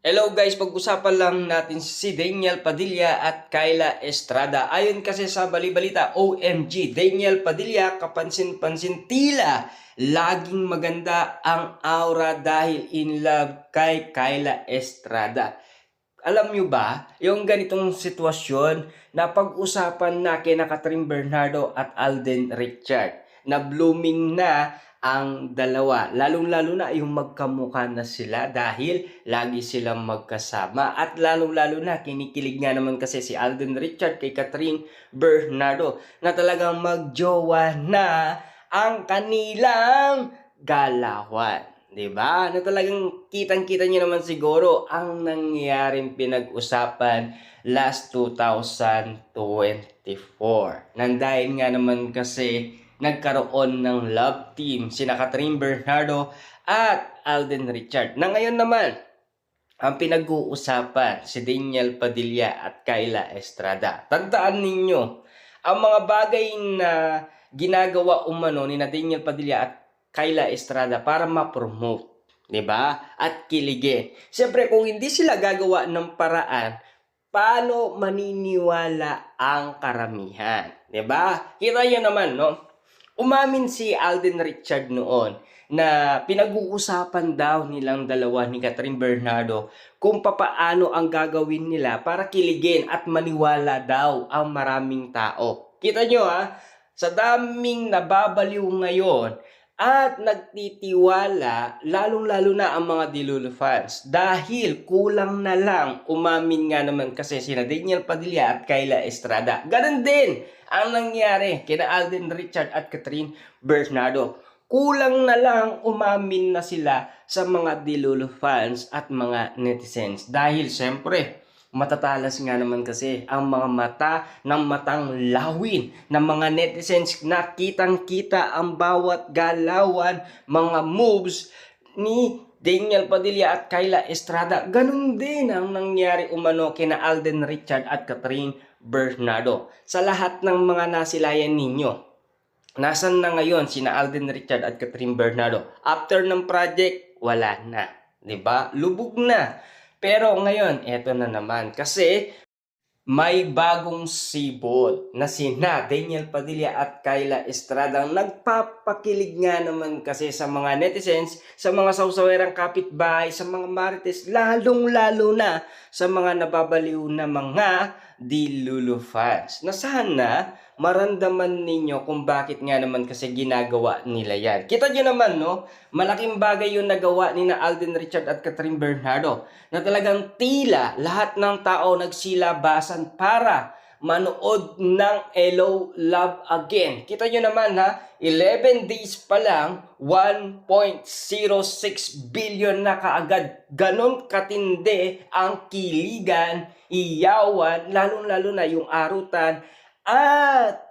Hello guys, pag-usapan lang natin si Daniel Padilla at Kyla Estrada. Ayon kasi sa bali-balita, OMG, Daniel Padilla, kapansin-pansin tila laging maganda ang aura dahil in love kay Kyla Estrada. Alam nyo ba, yung ganitong sitwasyon na pag-usapan na kina Catherine Bernardo at Alden Richard na blooming na ang dalawa. Lalong-lalo na yung magkamukha na sila dahil lagi silang magkasama. At lalong-lalo na kinikilig nga naman kasi si Alden Richard kay Catherine Bernardo na talagang magjowa na ang kanilang galawan. 'Di ba? Na talagang kitang-kita niyo naman siguro ang nangyaring pinag-usapan last 2024. Dahil nga naman kasi nagkaroon ng love team sina Catherine Bernardo at Alden Richard. Na ngayon naman, ang pinag-uusapan si Daniel Padilla at Kyla Estrada. Tandaan ninyo, ang mga bagay na ginagawa umano ni Daniel Padilla at Kyla Estrada para ma-promote, 'di ba? At kiligin. Siyempre, kung hindi sila gagawa ng paraan, paano maniniwala ang karamihan, 'di ba? Kita niyo naman, no? Umamin si Alden Richard noon na pinag-uusapan daw nilang dalawa ni Catherine Bernardo kung papaano ang gagawin nila para kiligin at maniwala daw ang maraming tao. Kita nyo sa daming nababaliw ngayon at nagtitiwala, lalong-lalo na ang mga Dilulu fans. Dahil kulang na lang, umamin nga naman kasi sina Daniel Padilla at Kyla Estrada. Ganon din ang nangyari kina Alden Richard at Catherine Bernardo. Kulang na lang umamin na sila sa mga Dilulu fans at mga netizens. Dahil siyempre, matatalas nga naman kasi ang mga mata ng matang lawin ng mga netizens na kitang-kita ang bawat galawan, mga moves ni Daniel Padilla at Kyla Estrada. Ganun din ang nangyari umano kina Alden Richard at Catherine Bernardo. Sa lahat ng mga nasilayan ninyo, nasan na ngayon sina Alden Richard at Catherine Bernardo? After ng project, wala na. 'Di ba? Lubog na. Pero ngayon, eto na naman. Kasi may bagong sibol na sina Daniel Padilla at Kyla Estrada. Nagpapakilig nga naman kasi sa mga netizens, sa mga sawsawerang kapitbahay, sa mga marites, lalong-lalo na sa mga nababaliw na mga Dilulu fans. Na sana maramdaman ninyo kung bakit nga naman kasi ginagawa nila yan. Kita nyo naman, no? Malaking bagay yung nagawa ni na Alden Richard at Catherine Bernardo na talagang tila lahat ng tao nagsilabasan para manood ng Hello Love Again. Kita nyo naman 11 days pa lang, 1.06 billion na kaagad. Ganon katindi ang kiligan, iyawan, lalong-lalo na yung arutan at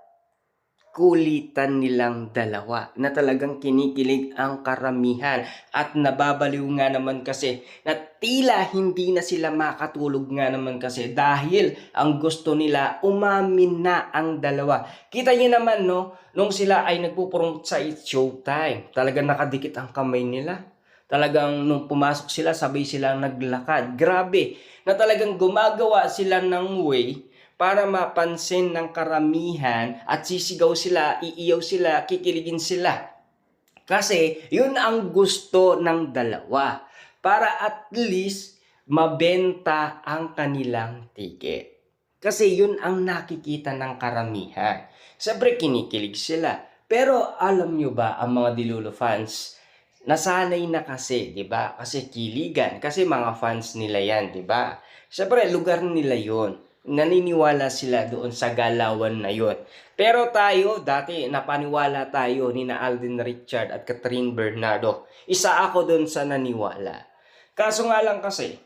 kulitan nilang dalawa na talagang kinikilig ang karamihan at nababaliw nga naman kasi na tila hindi na sila makatulog nga naman kasi dahil ang gusto nila umamin na ang dalawa. Kita niyo naman, no, nung sila ay nagpupromote sa It's Showtime, talagang nakadikit ang kamay nila. Talagang nung pumasok sila, sabay silang naglakad. Grabe, na talagang gumagawa sila ng way para mapansin ng karamihan at sisigaw sila, iiyaw sila, kikiligin sila. Kasi yun ang gusto ng dalawa. Para at least mabenta ang kanilang ticket. Kasi yun ang nakikita ng karamihan. Siyempre kinikilig sila. Pero alam nyo ba ang mga Dilulu fans, nasanay na kasi, 'di ba? Kasi kiligan, kasi mga fans nila 'yan, 'di ba? Siyempre lugar nila 'yon. Naniniwala sila doon sa galawan na 'yon. Pero tayo, dati napaniwala tayo ni na Alden Richard at Catherine Bernardo. Isa ako doon sa naniwala. Kaso nga lang kasi,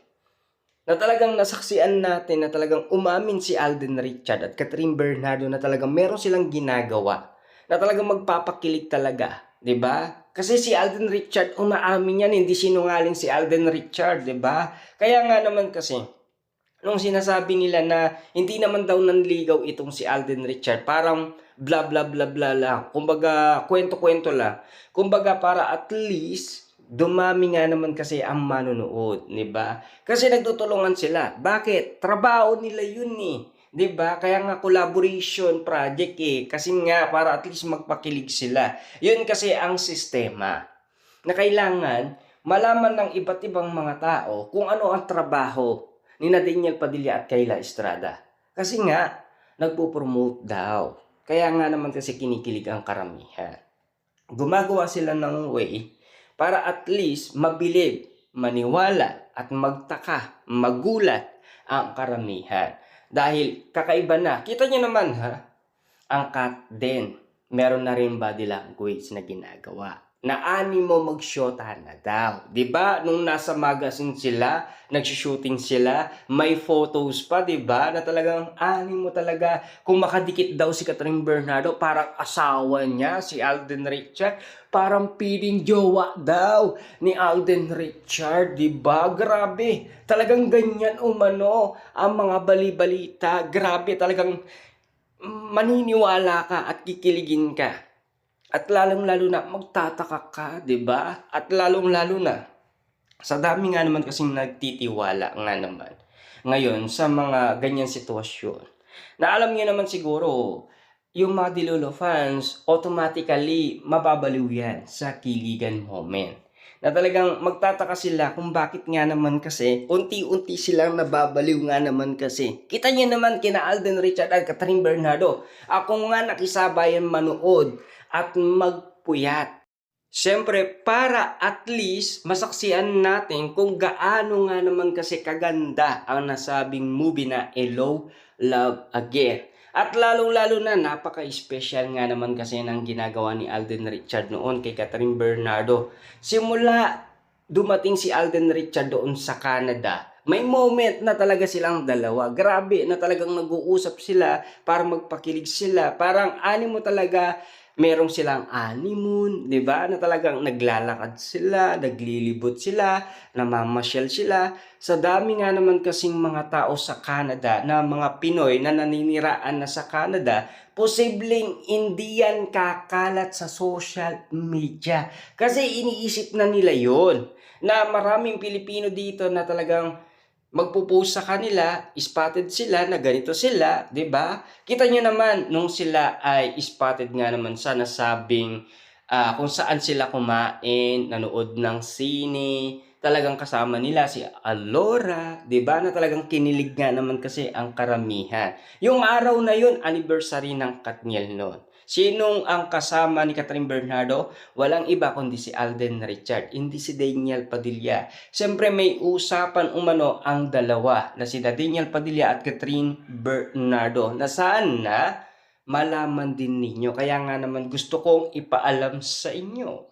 na talagang nasaksian natin na talagang umamin si Alden Richard at Catherine Bernardo na talagang meron silang ginagawa. Na talagang magpapakilig talaga. 'Di ba? Kasi si Alden Richard umaamin yan, hindi sinungaling si Alden Richard, 'di ba? Kaya nga naman kasi nung sinasabi nila na hindi naman daw nanligaw itong si Alden Richard, parang bla bla bla bla lang. Kumbaga kwento-kwento lang. Kumbaga para at least dumami nga naman kasi ang manonood, 'di ba? Kasi nagtutulungan sila. Bakit? Trabaho nila 'yun eh. 'Di ba? Kaya nga collaboration project eh. Kasi nga para at least magpakilig sila. 'Yun kasi ang sistema na kailangan malaman ng iba't ibang mga tao kung ano ang trabaho ni Daniel Padilla at Kayla Estrada. Kasi nga, nagpo-promote daw. Kaya nga naman kasi kinikilig ang karamihan. Gumagawa sila ng way para at least mabilib, maniwala at magtaka, magulat ang karamihan. Dahil kakaiba na. Kita nyo naman ha, ang cat din. Meron na rin body language na ginagawa. Na animo mag-shota na daw. 'Di ba? Nung nasa magazine sila, nagshi-shooting sila, may photos pa, 'di ba? Na talagang animo talaga. Kung makadikit daw si Catherine Bernardo, parang asawa niya si Alden Richard, parang piling jowa daw ni Alden Richard, 'di ba? Grabe. Talagang ganyan umano ang mga bali-balita. Grabe, talagang maniniwala ka at kikiligin ka. At lalong-lalo na magtataka ka, 'di ba? At lalong-lalo na sa dami nga naman kasing nagtitiwala nga naman ngayon sa mga ganyang sitwasyon. Na alam niyo naman siguro, yung mga Dilolo fans, automatically mababaliw yan sa kiligan moment. Na talagang magtataka sila kung bakit nga naman kasi unti-unti silang nababaliw nga naman kasi. Kita niyo naman kina Alden Richard at Catherine Bernardo. Ako nga nakisabayan manood at magpuyat. Siyempre, para at least masaksihan natin kung gaano nga naman kasi kaganda ang nasabing movie na Hello, Love Again. At lalong-lalo na napaka-special nga naman kasi ng ginagawa ni Alden Richard noon kay Catherine Bernardo. Simula dumating si Alden Richard doon sa Canada, may moment na talaga silang dalawa. Grabe na talagang nag-uusap sila para magpakilig sila. Parang animo talaga merong silang honeymoon, 'di ba? Na talagang naglalakad sila, naglilibot sila, namamasyal sila. Sa dami nga naman kasing mga tao sa Canada na mga Pinoy na naniniraan na sa Canada, posibleng hindi yan kakalat sa social media. Kasi iniisip na nila yon na maraming Pilipino dito na talagang magpo-post sa kanila, spotted sila na ganito sila, 'di ba? Kita nyo naman nung sila ay spotted nga naman sa nasabing kung saan sila kumain, nanood ng sine, talagang kasama nila si Alora, 'di ba? Na talagang kinilig nga naman kasi ang karamihan. Yung araw na yun, anniversary ng Katniel noon. Sinong ang kasama ni Catherine Bernardo? Walang iba kundi si Alden Richard, hindi si Daniel Padilla. Siyempre may usapan umano ang dalawa na si Daniel Padilla at Catherine Bernardo na saan na malaman din ninyo. Kaya nga naman gusto kong ipaalam sa inyo.